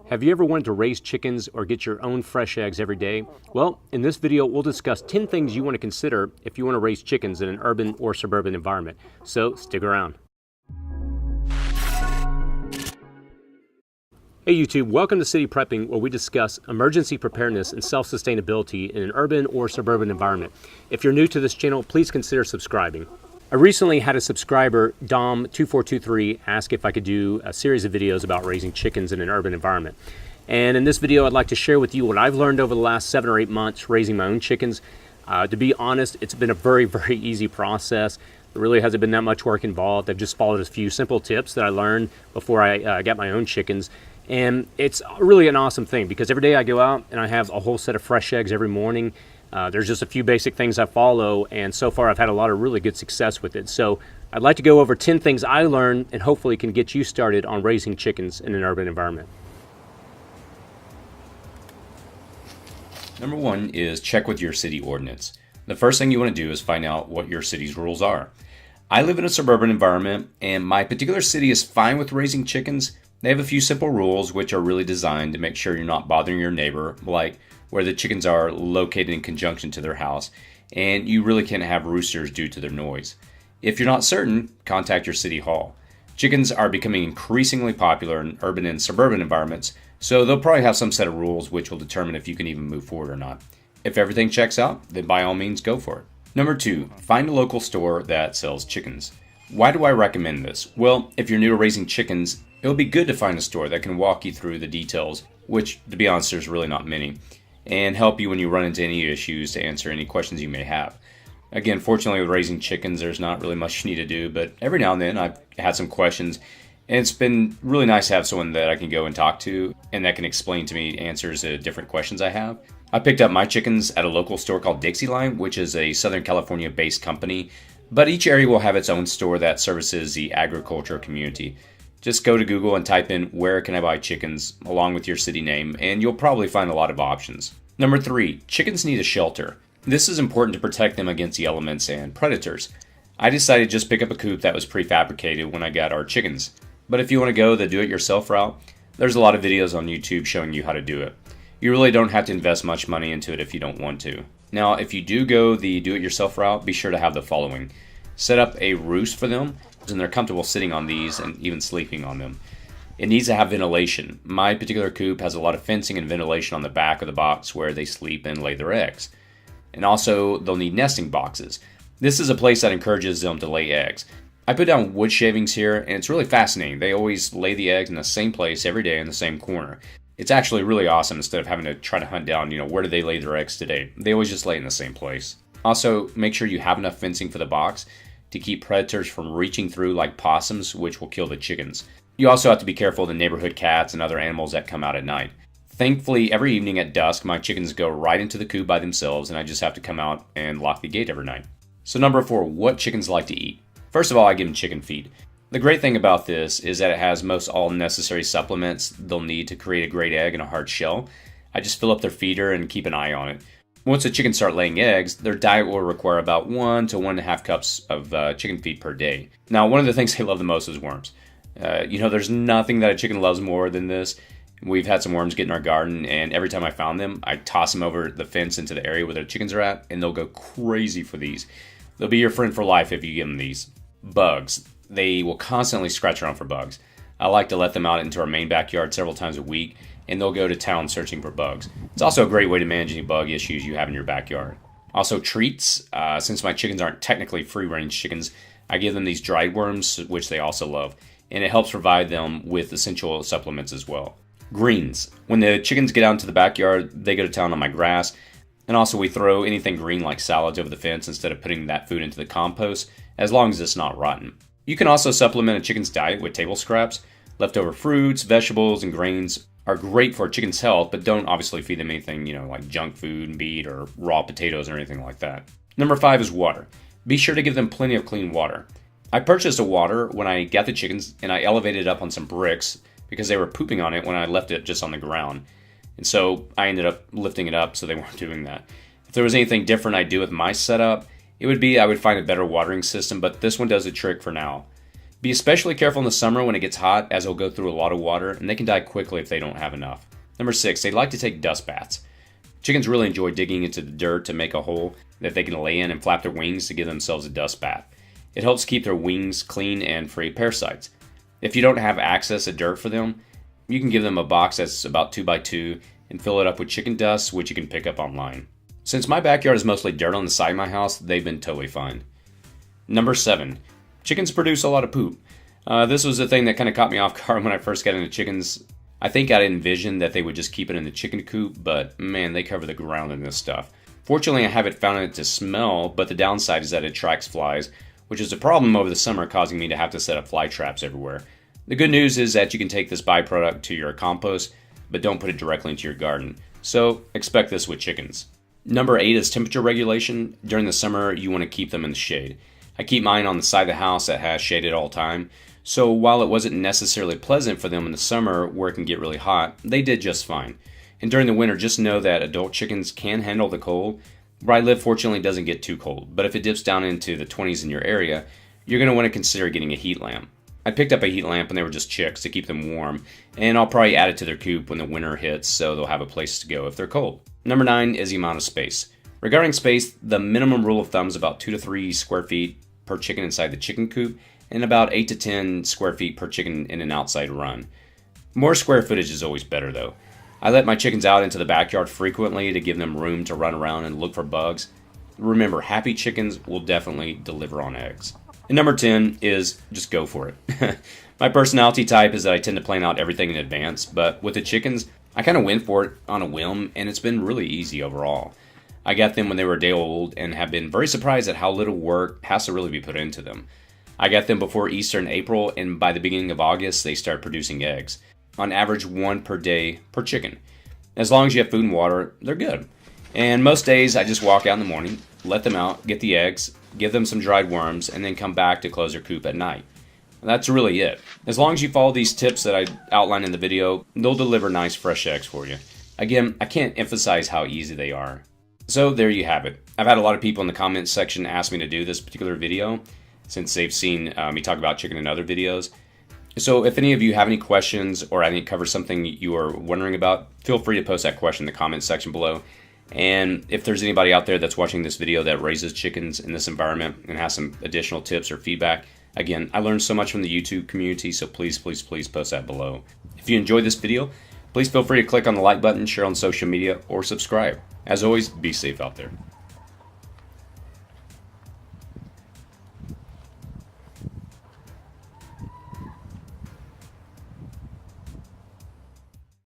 Have you ever wanted to raise chickens or get your own fresh eggs every day? Well, in this video, we'll discuss 10 things you want to consider if you want to raise chickens in an urban or suburban environment. So stick around. Hey YouTube, welcome to City Prepping, where we discuss emergency preparedness and self-sustainability in an urban or suburban environment. If you're new to this channel, please consider subscribing. I recently had a subscriber, Dom2423, ask if I could do a series of videos about raising chickens in an urban environment. And in this video, I'd like to share with you what I've learned over the last 7 or 8 months raising my own chickens. To be honest, it's been a very easy process. There really hasn't been that much work involved. I've just followed a few simple tips that I learned before I got my own chickens. And it's really an awesome thing because every day I go out and I have a whole set of fresh eggs every morning. There's just a few basic things I follow, and so far I've had a lot of really good success with it. So I'd like to go over 10 things I learned and hopefully can get you started on raising chickens in an urban environment. Number 1 is check with your city ordinance. The first thing you want to do is find out what your city's rules are. I live in a suburban environment, and my particular city is fine with raising chickens. They have a few simple rules which are really designed to make sure you're not bothering your neighbor, like where the chickens are located in conjunction to their house, and you really can't have roosters due to their noise. If you're not certain, contact your city hall. Chickens are becoming increasingly popular in urban and suburban environments, so they'll probably have some set of rules which will determine if you can even move forward or not. If everything checks out, then by all means go for it. Number 2, find a local store that sells chickens. Why do I recommend this? Well, if you're new to raising chickens, it would be good to find a store that can walk you through the details, which, to be honest, there's really not many, and help you when you run into any issues to answer any questions you may have. Again, fortunately with raising chickens, there's not really much you need to do, but every now and then I've had some questions, and it's been really nice to have someone that I can go and talk to, and that can explain to me answers to different questions I have. I picked up my chickens at a local store called Dixieline, which is a Southern California-based company, but each area will have its own store that services the agriculture community. Just go to Google and type in "where can I buy chickens" along with your city name, and you'll probably find a lot of options. Number 3, chickens need a shelter. This is important to protect them against the elements and predators. I decided to just pick up a coop that was prefabricated when I got our chickens. But if you want to go the do-it-yourself route, there's a lot of videos on YouTube showing you how to do it. You really don't have to invest much money into it if you don't want to. Now, if you do go the do-it-yourself route, be sure to have the following. Set up a roost for them, and they're comfortable sitting on these and even sleeping on them. It needs to have ventilation. My particular coop has a lot of fencing and ventilation on the back of the box where they sleep and lay their eggs. And also, they'll need nesting boxes. This is a place that encourages them to lay eggs. I put down wood shavings here, and it's really fascinating. They always lay the eggs in the same place every day in the same corner. It's actually really awesome instead of having to try to hunt down, where do they lay their eggs today? They always just lay in the same place. Also, make sure you have enough fencing for the box to keep predators from reaching through like possums, which will kill the chickens. You also have to be careful of the neighborhood cats and other animals that come out at night. Thankfully, every evening at dusk, my chickens go right into the coop by themselves, and I just have to come out and lock the gate every night. So number 4, what chickens like to eat. First of all, I give them chicken feed. The great thing about this is that it has most all necessary supplements they'll need to create a great egg and a hard shell. I just fill up their feeder and keep an eye on it. Once the chickens start laying eggs, their diet will require about 1 to 1.5 cups of chicken feed per day. Now, one of the things they love the most is worms. There's nothing that a chicken loves more than this. We've had some worms get in our garden, and every time I found them, I toss them over the fence into the area where the chickens are at, and they'll go crazy for these. They'll be your friend for life if you give them these. Bugs. They will constantly scratch around for bugs. I like to let them out into our main backyard several times a week, and they'll go to town searching for bugs. It's also a great way to manage any bug issues you have in your backyard. Also, treats. Since my chickens aren't technically free-range chickens, I give them these dried worms, which they also love, and it helps provide them with essential supplements as well. Greens. When the chickens get out into the backyard, they go to town on my grass, and also we throw anything green like salads over the fence instead of putting that food into the compost, as long as it's not rotten. You can also supplement a chicken's diet with table scraps. Leftover fruits, vegetables, and grains are great for a chicken's health, but don't obviously feed them anything, like junk food, meat, or raw potatoes or anything like that. Number 5 is water. Be sure to give them plenty of clean water. I purchased a water when I got the chickens, and I elevated it up on some bricks because they were pooping on it when I left it just on the ground. And so I ended up lifting it up so they weren't doing that. If there was anything different I'd do with my setup, it would be I would find a better watering system, but this one does the trick for now. Be especially careful in the summer when it gets hot, as they'll go through a lot of water and they can die quickly if they don't have enough. Number 6, they like to take dust baths. Chickens really enjoy digging into the dirt to make a hole that they can lay in and flap their wings to give themselves a dust bath. It helps keep their wings clean and free of parasites. If you don't have access to dirt for them, you can give them a box that's about 2 by 2 and fill it up with chicken dust, which you can pick up online. Since my backyard is mostly dirt on the side of my house, they've been totally fine. Number 7, chickens produce a lot of poop. This was the thing that kind of caught me off guard when I first got into chickens. I think I envisioned that they would just keep it in the chicken coop, but man, they cover the ground in this stuff. Fortunately, I haven't found it to smell, but the downside is that it attracts flies, which is a problem over the summer, causing me to have to set up fly traps everywhere. The good news is that you can take this byproduct to your compost, but don't put it directly into your garden. So expect this with chickens. Number 8 is temperature regulation. During the summer, you want to keep them in the shade. I keep mine on the side of the house that has shade at all time. So while it wasn't necessarily pleasant for them in the summer where it can get really hot, they did just fine. And during the winter, just know that adult chickens can handle the cold. Where I live, fortunately, doesn't get too cold. But if it dips down into the 20s in your area, you're going to want to consider getting a heat lamp. I picked up a heat lamp when they were just chicks to keep them warm, and I'll probably add it to their coop when the winter hits so they'll have a place to go if they're cold. Number 9 is the amount of space. Regarding space, the minimum rule of thumb is about 2 to 3 square feet per chicken inside the chicken coop, and about 8 to 10 square feet per chicken in an outside run. More square footage is always better though. I let my chickens out into the backyard frequently to give them room to run around and look for bugs. Remember, happy chickens will definitely deliver on eggs. And number 10 is just go for it. My personality type is that I tend to plan out everything in advance, but with the chickens, I kind of went for it on a whim, and it's been really easy overall. I got them when they were a day old and have been very surprised at how little work has to really be put into them. I got them before Easter in April, and by the beginning of August, they start producing eggs. On average, 1 per day per chicken. As long as you have food and water, they're good. And most days, I just walk out in the morning, let them out, get the eggs, give them some dried worms, and then come back to close their coop at night. That's really it. As long as you follow these tips that I outlined in the video, they'll deliver nice fresh eggs for you. Again, I can't emphasize how easy they are. So there you have it. I've had a lot of people in the comments section ask me to do this particular video since they've seen me talk about chicken in other videos. So if any of you have any questions or I didn't cover something you are wondering about, feel free to post that question in the comments section below. And if there's anybody out there that's watching this video that raises chickens in this environment and has some additional tips or feedback, again, I learned so much from the YouTube community, so please, please, please post that below. If you enjoyed this video, please feel free to click on the like button, share on social media, or subscribe. As always, be safe out there.